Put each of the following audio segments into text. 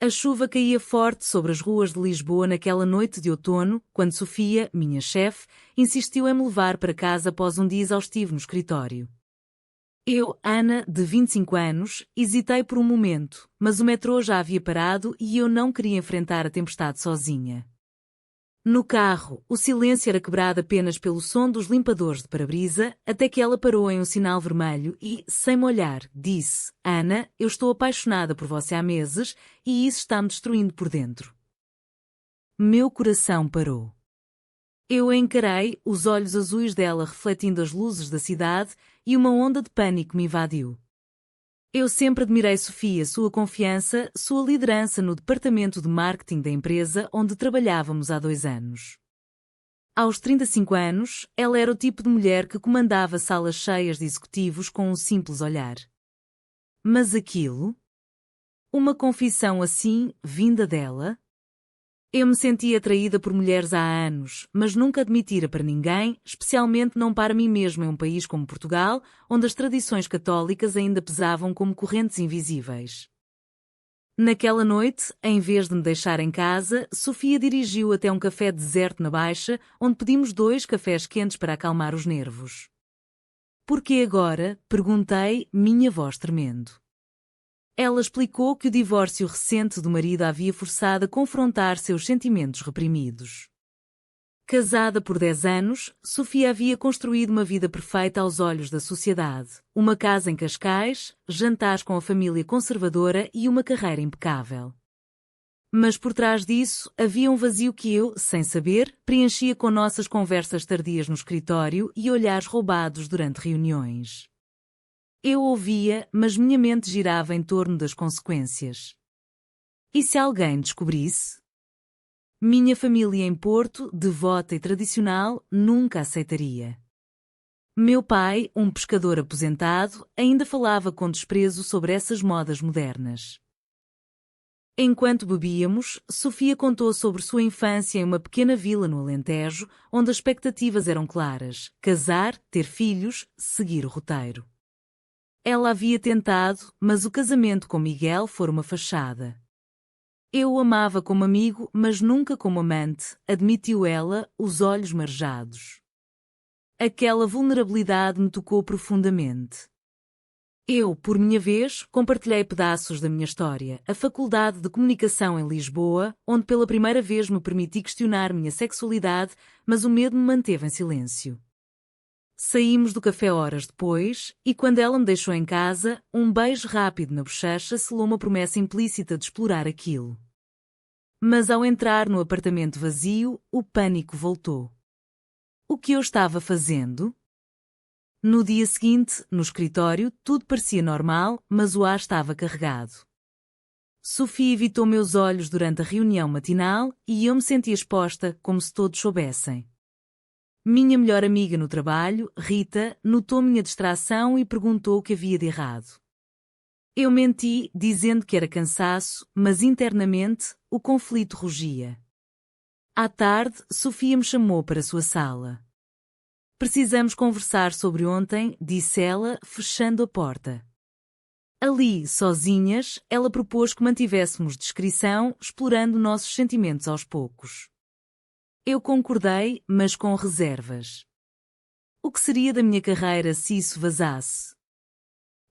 A chuva caía forte sobre as ruas de Lisboa naquela noite de outono, quando Sofia, minha chefe, insistiu em me levar para casa após um dia exaustivo no escritório. Eu, Ana, de 25 anos, hesitei por um momento, mas o metrô já havia parado e eu não queria enfrentar a tempestade sozinha. No carro, o silêncio era quebrado apenas pelo som dos limpadores de para-brisa, até que ela parou em um sinal vermelho e, sem me olhar, disse: Ana, eu estou apaixonada por você há meses e isso está me destruindo por dentro. Meu coração parou. Eu a encarei, os olhos azuis dela refletindo as luzes da cidade, e uma onda de pânico me invadiu. Eu sempre admirei Sofia, sua confiança, sua liderança no departamento de marketing da empresa onde trabalhávamos há 2 anos. Aos 35 anos, ela era o tipo de mulher que comandava salas cheias de executivos com um simples olhar. Mas aquilo? Uma confissão assim, vinda dela? Eu me sentia atraída por mulheres há anos, mas nunca admitira para ninguém, especialmente não para mim mesma em um país como Portugal, onde as tradições católicas ainda pesavam como correntes invisíveis. Naquela noite, em vez de me deixar em casa, Sofia dirigiu até um café deserto na Baixa, onde pedimos 2 cafés quentes para acalmar os nervos. Por que agora? Perguntei, minha voz tremendo. Ela explicou que o divórcio recente do marido a havia forçado a confrontar seus sentimentos reprimidos. Casada por 10 anos, Sofia havia construído uma vida perfeita aos olhos da sociedade, uma casa em Cascais, jantares com a família conservadora e uma carreira impecável. Mas por trás disso, havia um vazio que eu, sem saber, preenchia com nossas conversas tardias no escritório e olhares roubados durante reuniões. Eu ouvia, mas minha mente girava em torno das consequências. E se alguém descobrisse? Minha família em Porto, devota e tradicional, nunca aceitaria. Meu pai, um pescador aposentado, ainda falava com desprezo sobre essas modas modernas. Enquanto bebíamos, Sofia contou sobre sua infância em uma pequena vila no Alentejo, onde as expectativas eram claras: casar, ter filhos, seguir o roteiro. Ela havia tentado, mas o casamento com Miguel fora uma fachada. Eu o amava como amigo, mas nunca como amante, admitiu ela, os olhos marejados. Aquela vulnerabilidade me tocou profundamente. Eu, por minha vez, compartilhei pedaços da minha história, a Faculdade de Comunicação em Lisboa, onde pela primeira vez me permiti questionar minha sexualidade, mas o medo me manteve em silêncio. Saímos do café horas depois, e quando ela me deixou em casa, um beijo rápido na bochecha selou uma promessa implícita de explorar aquilo. Mas ao entrar no apartamento vazio, o pânico voltou. O que eu estava fazendo? No dia seguinte, no escritório, tudo parecia normal, mas o ar estava carregado. Sofia evitou meus olhos durante a reunião matinal e eu me senti exposta, como se todos soubessem. Minha melhor amiga no trabalho, Rita, notou minha distração e perguntou o que havia de errado. Eu menti, dizendo que era cansaço, mas internamente, o conflito rugia. À tarde, Sofia me chamou para a sua sala. Precisamos conversar sobre ontem, disse ela, fechando a porta. Ali, sozinhas, ela propôs que mantivéssemos discrição, explorando nossos sentimentos aos poucos. Eu concordei, mas com reservas. O que seria da minha carreira se isso vazasse?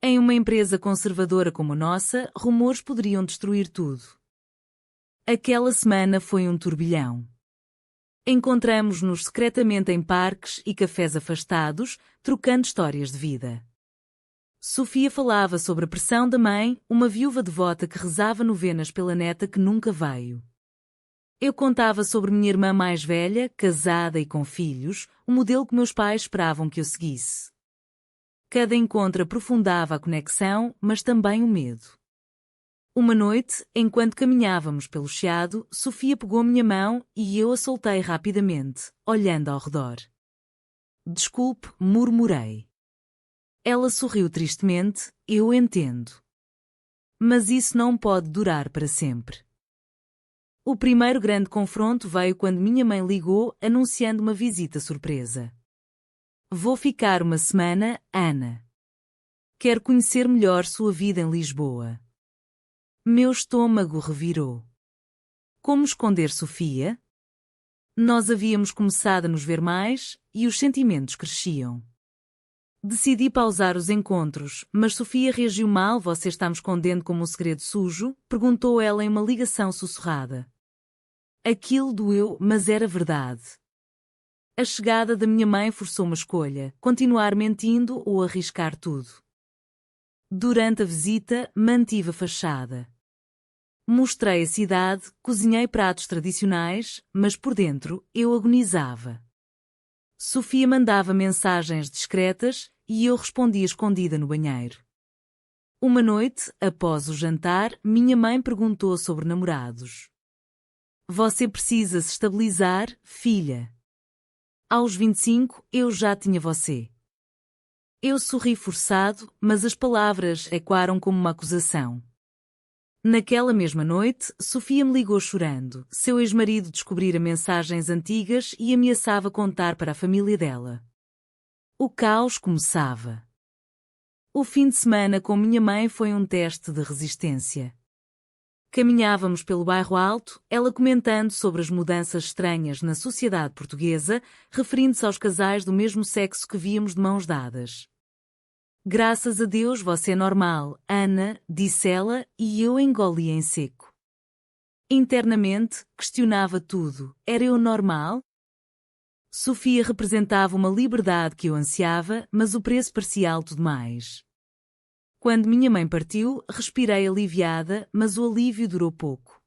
Em uma empresa conservadora como a nossa, rumores poderiam destruir tudo. Aquela semana foi um turbilhão. Encontramo-nos secretamente em parques e cafés afastados, trocando histórias de vida. Sofia falava sobre a pressão da mãe, uma viúva devota que rezava novenas pela neta que nunca veio. Eu contava sobre minha irmã mais velha, casada e com filhos, o modelo que meus pais esperavam que eu seguisse. Cada encontro aprofundava a conexão, mas também o medo. Uma noite, enquanto caminhávamos pelo chiado, Sofia pegou minha mão e eu a soltei rapidamente, olhando ao redor. Desculpe, murmurei. Ela sorriu tristemente, eu entendo. Mas isso não pode durar para sempre. O primeiro grande confronto veio quando minha mãe ligou, anunciando uma visita surpresa. Vou ficar uma semana, Ana. Quero conhecer melhor sua vida em Lisboa. Meu estômago revirou. Como esconder Sofia? Nós havíamos começado a nos ver mais, e os sentimentos cresciam. Decidi pausar os encontros, mas Sofia reagiu mal. Você está me escondendo como um segredo sujo? Perguntou ela em uma ligação sussurrada. Aquilo doeu, mas era verdade. A chegada da minha mãe forçou uma escolha, continuar mentindo ou arriscar tudo. Durante a visita, mantive a fachada. Mostrei a cidade, cozinhei pratos tradicionais, mas por dentro eu agonizava. Sofia mandava mensagens discretas e eu respondia escondida no banheiro. Uma noite, após o jantar, minha mãe perguntou sobre namorados. Você precisa se estabilizar, filha. Aos 25, eu já tinha você. Eu sorri forçado, mas as palavras ecoaram como uma acusação. Naquela mesma noite, Sofia me ligou chorando. Seu ex-marido descobrira mensagens antigas e ameaçava contar para a família dela. O caos começava. O fim de semana com minha mãe foi um teste de resistência. Caminhávamos pelo bairro Alto, ela comentando sobre as mudanças estranhas na sociedade portuguesa, referindo-se aos casais do mesmo sexo que víamos de mãos dadas. Graças a Deus você é normal, Ana, disse ela, e eu engoli em seco. Internamente, questionava tudo. Era eu normal? Sofia representava uma liberdade que eu ansiava, mas o preço parecia alto demais. Quando minha mãe partiu, respirei aliviada, mas o alívio durou pouco.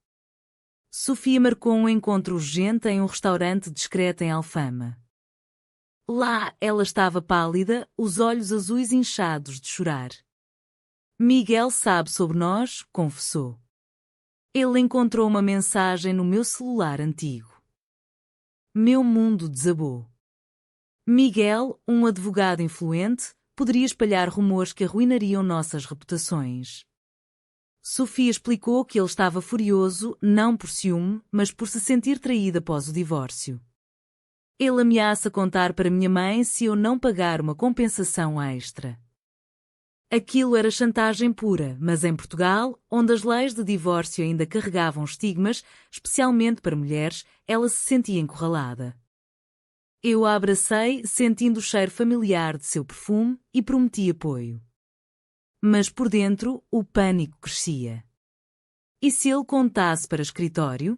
Sofia marcou um encontro urgente em um restaurante discreto em Alfama. Lá, ela estava pálida, os olhos azuis inchados de chorar. Miguel sabe sobre nós, confessou. Ele encontrou uma mensagem no meu celular antigo. Meu mundo desabou. Miguel, um advogado influente, poderia espalhar rumores que arruinariam nossas reputações. Sofia explicou que ele estava furioso, não por ciúme, mas por se sentir traído após o divórcio. Ele ameaça contar para minha mãe se eu não pagar uma compensação extra. Aquilo era chantagem pura, mas em Portugal, onde as leis de divórcio ainda carregavam estigmas, especialmente para mulheres, ela se sentia encurralada. Eu a abracei, sentindo o cheiro familiar de seu perfume, e prometi apoio. Mas por dentro, o pânico crescia. E se ele contasse para escritório?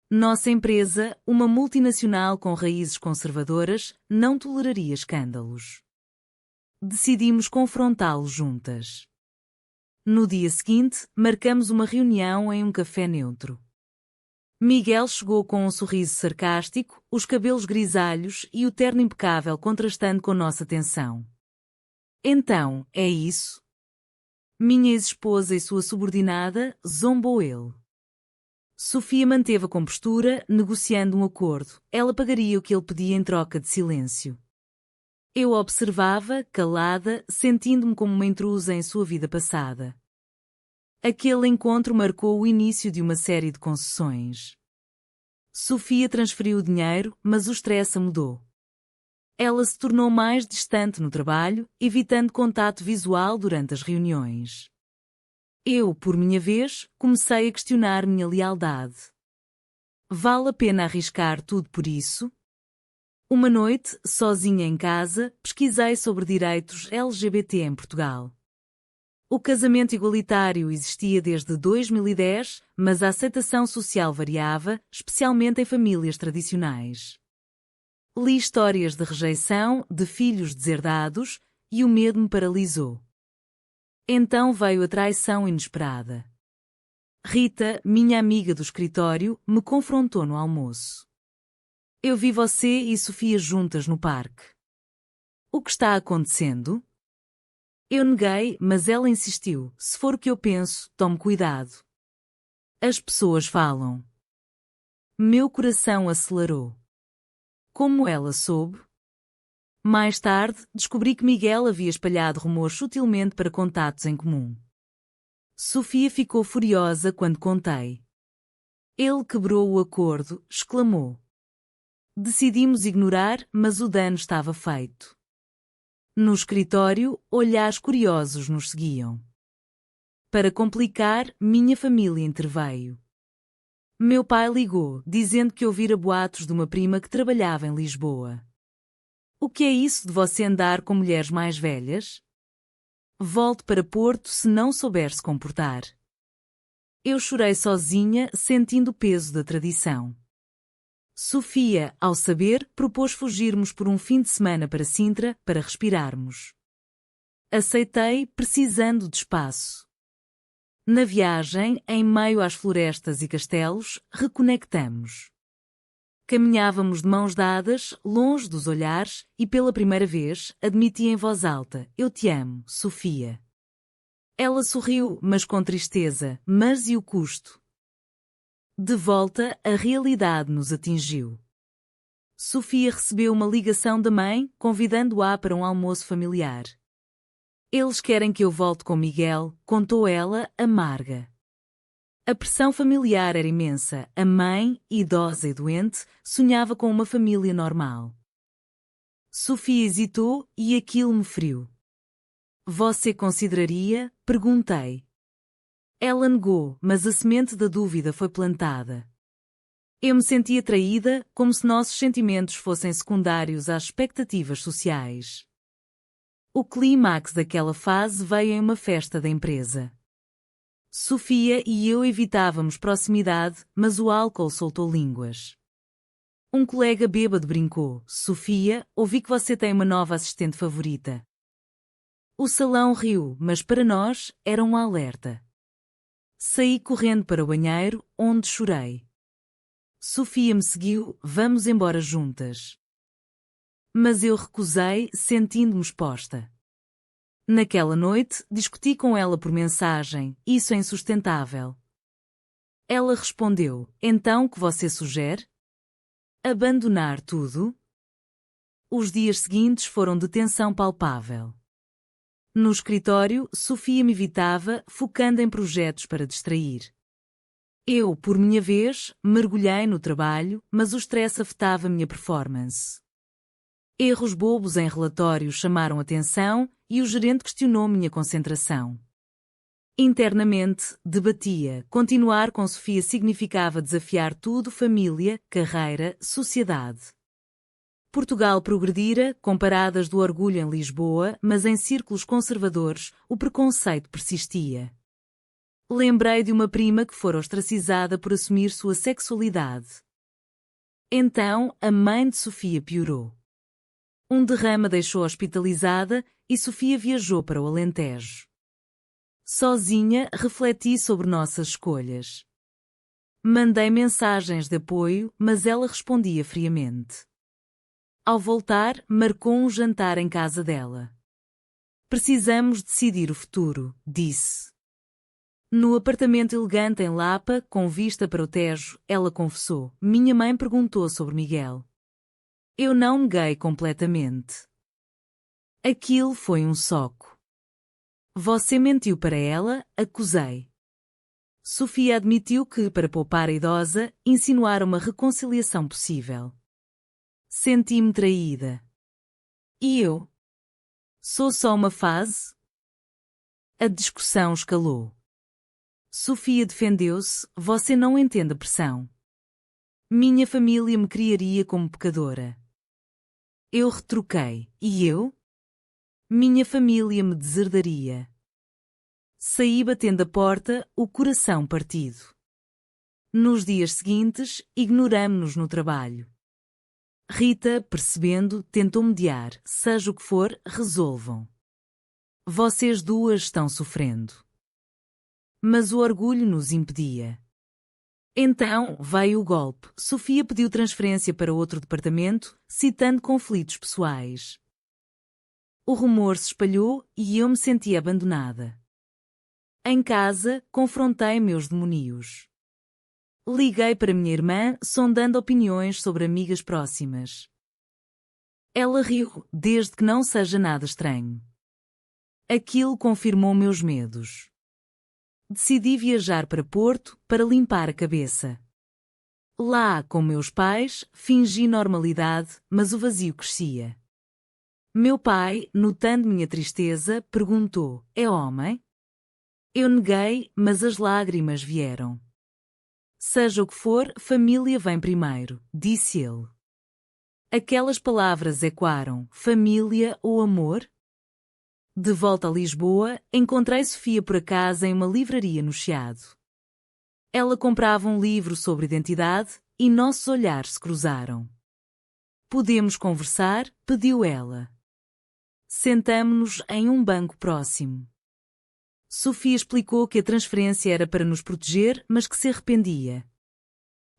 Nossa empresa, uma multinacional com raízes conservadoras, não toleraria escândalos. Decidimos confrontá-lo juntas. No dia seguinte, marcamos uma reunião em um café neutro. Miguel chegou com um sorriso sarcástico, os cabelos grisalhos e o terno impecável contrastando com nossa tensão. Então, é isso? Minha ex-esposa e sua subordinada, zombou ele. Sofia manteve a compostura, negociando um acordo. Ela pagaria o que ele pedia em troca de silêncio. Eu observava, calada, sentindo-me como uma intrusa em sua vida passada. Aquele encontro marcou o início de uma série de concessões. Sofia transferiu o dinheiro, mas o estresse a mudou. Ela se tornou mais distante no trabalho, evitando contato visual durante as reuniões. Eu, por minha vez, comecei a questionar minha lealdade. Vale a pena arriscar tudo por isso? Uma noite, sozinha em casa, pesquisei sobre direitos LGBT em Portugal. O casamento igualitário existia desde 2010, mas a aceitação social variava, especialmente em famílias tradicionais. Li histórias de rejeição, de filhos deserdados, e o medo me paralisou. Então veio a traição inesperada. Rita, minha amiga do escritório, me confrontou no almoço. Eu vi você e Sofia juntas no parque. O que está acontecendo? Eu neguei, mas ela insistiu. Se for o que eu penso, tome cuidado. As pessoas falam. Meu coração acelerou. Como ela soube? Mais tarde, descobri que Miguel havia espalhado rumores sutilmente para contatos em comum. Sofia ficou furiosa quando contei. Ele quebrou o acordo, exclamou. Decidimos ignorar, mas o dano estava feito. No escritório, olhares curiosos nos seguiam. Para complicar, minha família interveio. Meu pai ligou, dizendo que ouvira boatos de uma prima que trabalhava em Lisboa. O que é isso de você andar com mulheres mais velhas? Volte para Porto se não souber se comportar. Eu chorei sozinha, sentindo o peso da tradição. Sofia, ao saber, propôs fugirmos por um fim de semana para Sintra, para respirarmos. Aceitei, precisando de espaço. Na viagem, em meio às florestas e castelos, reconectamos. Caminhávamos de mãos dadas, longe dos olhares, e pela primeira vez, admiti em voz alta: eu te amo, Sofia. Ela sorriu, mas com tristeza. Mas e o custo? De volta, a realidade nos atingiu. Sofia recebeu uma ligação da mãe, convidando-a para um almoço familiar. Eles querem que eu volte com Miguel, contou ela, amarga. A pressão familiar era imensa. A mãe, idosa e doente, sonhava com uma família normal. Sofia hesitou e aquilo me feriu. Você consideraria? Perguntei. Ela negou, mas a semente da dúvida foi plantada. Eu me sentia traída, como se nossos sentimentos fossem secundários às expectativas sociais. O clímax daquela fase veio em uma festa da empresa. Sofia e eu evitávamos proximidade, mas o álcool soltou línguas. Um colega bêbado brincou: Sofia, ouvi que você tem uma nova assistente favorita. O salão riu, mas para nós era um alerta. Saí correndo para o banheiro, onde chorei. Sofia me seguiu: vamos embora juntas. Mas eu recusei, sentindo-me exposta. Naquela noite, discuti com ela por mensagem: isso é insustentável. Ela respondeu: então que você sugere? Abandonar tudo? Os dias seguintes foram de tensão palpável. No escritório, Sofia me evitava, focando em projetos para distrair. Eu, por minha vez, mergulhei no trabalho, mas o stress afetava minha performance. Erros bobos em relatórios chamaram atenção e o gerente questionou minha concentração. Internamente, debatia: continuar com Sofia significava desafiar tudo: família, carreira, sociedade. Portugal progredira, com paradas do orgulho em Lisboa, mas em círculos conservadores, o preconceito persistia. Lembrei de uma prima que fora ostracizada por assumir sua sexualidade. Então, a mãe de Sofia piorou. Um derrame a deixou hospitalizada e Sofia viajou para o Alentejo. Sozinha, refleti sobre nossas escolhas. Mandei mensagens de apoio, mas ela respondia friamente. Ao voltar, marcou um jantar em casa dela. Precisamos decidir o futuro, disse. No apartamento elegante em Lapa, com vista para o Tejo, ela confessou: minha mãe perguntou sobre Miguel. Eu não neguei completamente. Aquilo foi um soco. Você mentiu para ela, acusei. Sofia admitiu que, para poupar a idosa, insinuara uma reconciliação possível. Senti-me traída. E eu? Sou só uma fase? A discussão escalou. Sofia defendeu-se: você não entende a pressão. Minha família me criaria como pecadora. Eu retruquei: e eu? Minha família me deserdaria. Saí batendo a porta, o coração partido. Nos dias seguintes, ignoramo-nos no trabalho. Rita, percebendo, tentou mediar: seja o que for, resolvam. Vocês duas estão sofrendo. Mas o orgulho nos impedia. Então, veio o golpe. Sofia pediu transferência para outro departamento, citando conflitos pessoais. O rumor se espalhou e eu me senti abandonada. Em casa, confrontei meus demónios. Liguei para minha irmã, sondando opiniões sobre amigas próximas. Ela riu: desde que não seja nada estranho. Aquilo confirmou meus medos. Decidi viajar para Porto para limpar a cabeça. Lá, com meus pais, fingi normalidade, mas o vazio crescia. Meu pai, notando minha tristeza, perguntou: é homem? Eu neguei, mas as lágrimas vieram. Seja o que for, família vem primeiro, disse ele. Aquelas palavras ecoaram: família ou amor? De volta a Lisboa, encontrei Sofia por acaso em uma livraria no Chiado. Ela comprava um livro sobre identidade e nossos olhares se cruzaram. Podemos conversar? Pediu ela. Sentamo-nos em um banco próximo. Sofia explicou que a transferência era para nos proteger, mas que se arrependia.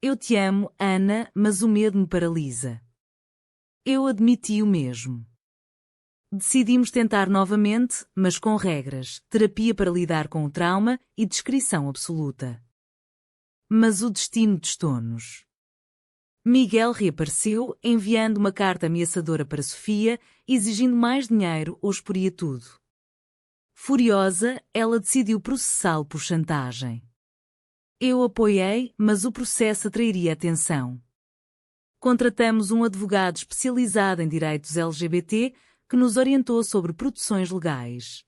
Eu te amo, Ana, mas o medo me paralisa. Eu admiti o mesmo. Decidimos tentar novamente, mas com regras, terapia para lidar com o trauma e descrição absoluta. Mas o destino testou-nos. Miguel reapareceu, enviando uma carta ameaçadora para Sofia, exigindo mais dinheiro ou exporia tudo. Furiosa, ela decidiu processá-lo por chantagem. Eu apoiei, mas o processo atrairia atenção. Contratamos um advogado especializado em direitos LGBT que nos orientou sobre proteções legais.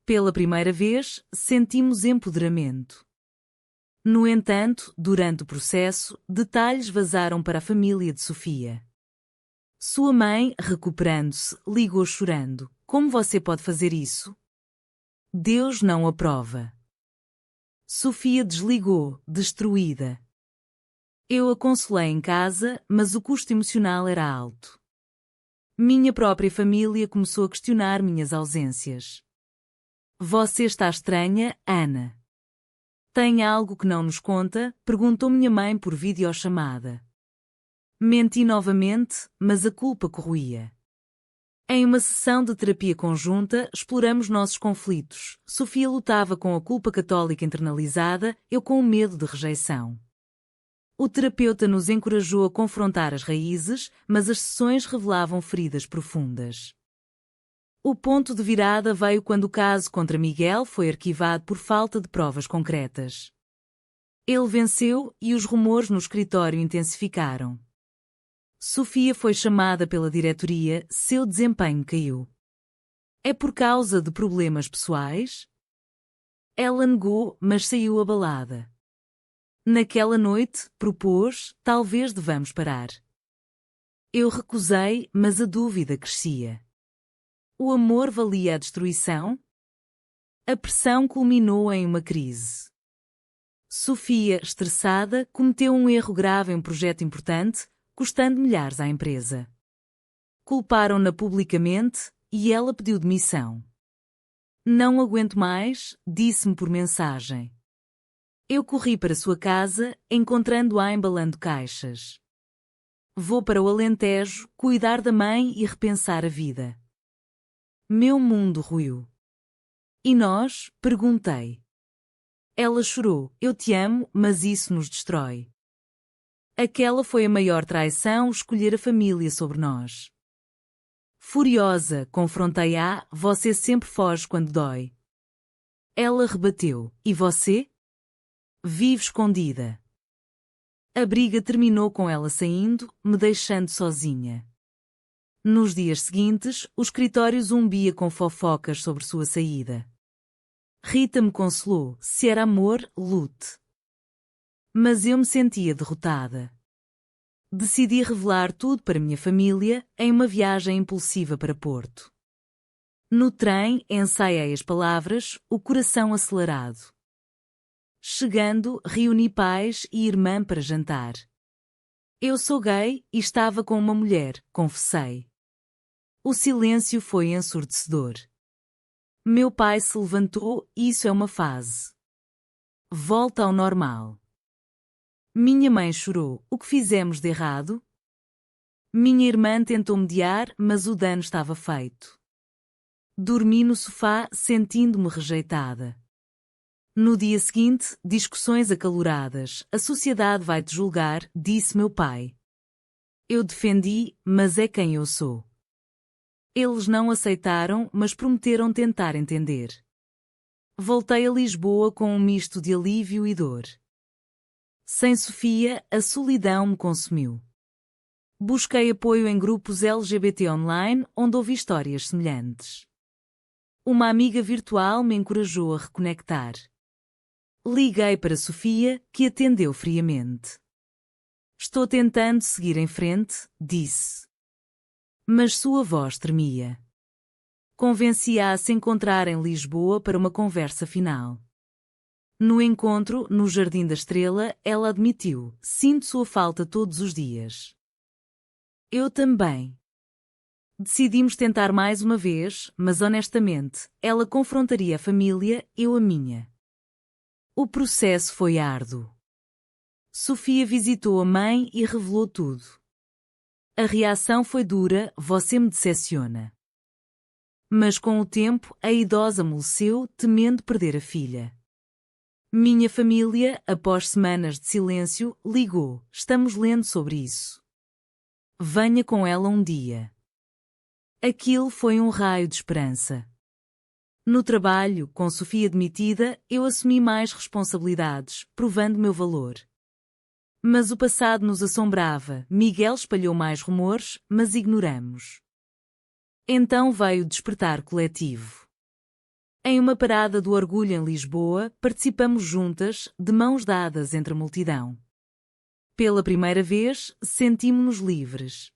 Pela primeira vez, sentimos empoderamento. No entanto, durante o processo, detalhes vazaram para a família de Sofia. Sua mãe, recuperando-se, ligou chorando. Como você pode fazer isso? Deus não aprova. Sofia desligou, destruída. Eu a consolei em casa, mas o custo emocional era alto. Minha própria família começou a questionar minhas ausências. Você está estranha, Ana? Tem algo que não nos conta? Perguntou minha mãe por videochamada. Menti novamente, mas a culpa corroía. Em uma sessão de terapia conjunta, exploramos nossos conflitos. Sofia lutava com a culpa católica internalizada, eu com o medo de rejeição. O terapeuta nos encorajou a confrontar as raízes, mas as sessões revelavam feridas profundas. O ponto de virada veio quando o caso contra Miguel foi arquivado por falta de provas concretas. Ele venceu e os rumores no escritório intensificaram. Sofia foi chamada pela diretoria, seu desempenho caiu. É por causa de problemas pessoais? Ela negou, mas saiu abalada. Naquela noite, propôs, talvez devamos parar. Eu recusei, mas a dúvida crescia. O amor valia a destruição? A pressão culminou em uma crise. Sofia, estressada, cometeu um erro grave em um projeto importante, custando milhares à empresa. Culparam-na publicamente e ela pediu demissão. Não aguento mais, disse-me por mensagem. Eu corri para sua casa, encontrando-a embalando caixas. Vou para o Alentejo, cuidar da mãe e repensar a vida. Meu mundo ruiu. E nós? Perguntei. Ela chorou. Eu te amo, mas isso nos destrói. Aquela foi a maior traição, escolher a família sobre nós. Furiosa, confrontei-a, você sempre foge quando dói. Ela rebateu. E você? Vive escondida. A briga terminou com ela saindo, me deixando sozinha. Nos dias seguintes, o escritório zumbia com fofocas sobre sua saída. Rita me consolou, se era amor, lute. Mas eu me sentia derrotada. Decidi revelar tudo para minha família em uma viagem impulsiva para Porto. No trem, ensaiei as palavras, o coração acelerado. Chegando, reuni pais e irmã para jantar. Eu sou gay e estava com uma mulher, confessei. O silêncio foi ensurdecedor. Meu pai se levantou, isso é uma fase. Volta ao normal. Minha mãe chorou, o que fizemos de errado? Minha irmã tentou mediar, mas o dano estava feito. Dormi no sofá, sentindo-me rejeitada. No dia seguinte, discussões acaloradas. A sociedade vai te julgar, disse meu pai. Eu defendi, mas é quem eu sou. Eles não aceitaram, mas prometeram tentar entender. Voltei a Lisboa com um misto de alívio e dor. Sem Sofia, a solidão me consumiu. Busquei apoio em grupos LGBT online, onde ouvi histórias semelhantes. Uma amiga virtual me encorajou a reconectar. Liguei para Sofia, que atendeu friamente. Estou tentando seguir em frente, disse. Mas sua voz tremia. Convenci-a a se encontrar em Lisboa para uma conversa final. No encontro, no Jardim da Estrela, ela admitiu: sinto sua falta todos os dias. Eu também. Decidimos tentar mais uma vez, mas honestamente, ela confrontaria a família, eu a minha. O processo foi árduo. Sofia visitou a mãe e revelou tudo. A reação foi dura: você me decepciona. Mas com o tempo, a idosa amoleceu, temendo perder a filha. Minha família, após semanas de silêncio, ligou: estamos lendo sobre isso. Venha com ela um dia. Aquilo foi um raio de esperança. No trabalho, com Sofia demitida, eu assumi mais responsabilidades, provando meu valor. Mas o passado nos assombrava. Miguel espalhou mais rumores, mas ignoramos. Então veio o despertar coletivo. Em uma parada do orgulho em Lisboa, participamos juntas, de mãos dadas entre a multidão. Pela primeira vez, sentimos-nos livres.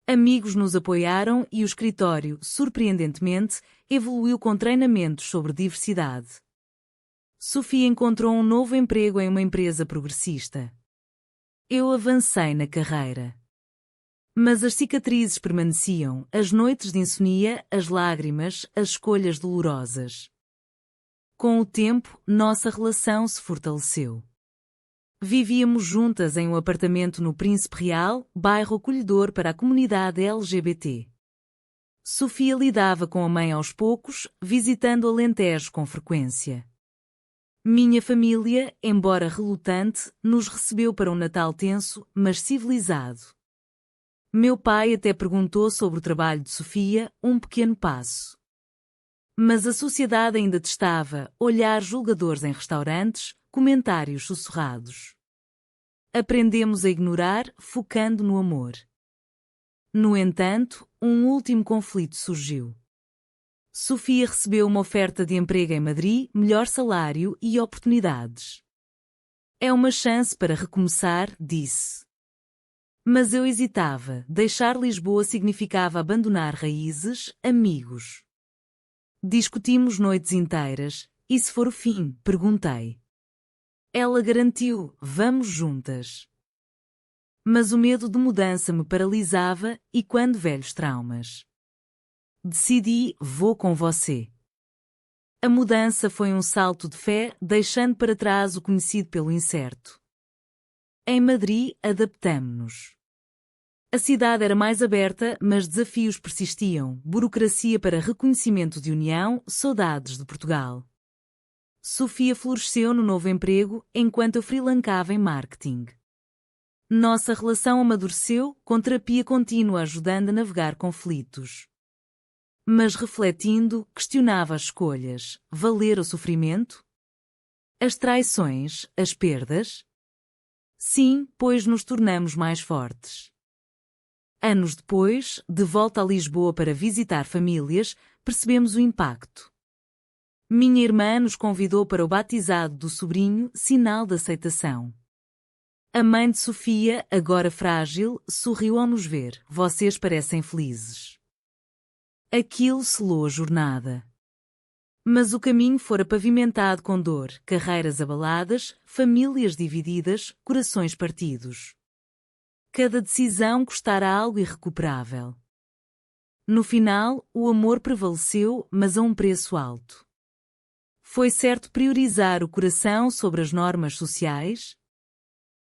Amigos nos apoiaram e o escritório, surpreendentemente, evoluiu com treinamentos sobre diversidade. Sofia encontrou um novo emprego em uma empresa progressista. Eu avancei na carreira. Mas as cicatrizes permaneciam, as noites de insomnia, as lágrimas, as escolhas dolorosas. Com o tempo, nossa relação se fortaleceu. Vivíamos juntas em um apartamento no Príncipe Real, bairro acolhedor para a comunidade LGBT. Sofia lidava com a mãe aos poucos, visitando o Alentejo com frequência. Minha família, embora relutante, nos recebeu para um Natal tenso, mas civilizado. Meu pai até perguntou sobre o trabalho de Sofia, um pequeno passo. Mas a sociedade ainda testava, olhares julgadores em restaurantes, comentários sussurrados. Aprendemos a ignorar, focando no amor. No entanto, um último conflito surgiu. Sofia recebeu uma oferta de emprego em Madrid, melhor salário e oportunidades. É uma chance para recomeçar, disse. Mas eu hesitava. Deixar Lisboa significava abandonar raízes, amigos. Discutimos noites inteiras. E se for o fim? Perguntei. Ela garantiu: vamos juntas. Mas o medo de mudança me paralisava, e quando velhos traumas. Decidi: vou com você. A mudança foi um salto de fé, deixando para trás o conhecido pelo incerto. Em Madrid, adaptamo-nos. A cidade era mais aberta, mas desafios persistiam: burocracia para reconhecimento de união, saudades de Portugal. Sofia floresceu no novo emprego, enquanto eu freelancava em marketing. Nossa relação amadureceu, com terapia contínua ajudando a navegar conflitos. Mas refletindo, questionava as escolhas: valer o sofrimento? As traições, as perdas? Sim, pois nos tornamos mais fortes. Anos depois, de volta a Lisboa para visitar famílias, percebemos o impacto. Minha irmã nos convidou para o batizado do sobrinho, sinal de aceitação. A mãe de Sofia, agora frágil, sorriu ao nos ver: vocês parecem felizes. Aquilo selou a jornada. Mas o caminho fora pavimentado com dor, carreiras abaladas, famílias divididas, corações partidos. Cada decisão custara algo irrecuperável. No final, o amor prevaleceu, mas a um preço alto. Foi certo priorizar o coração sobre as normas sociais?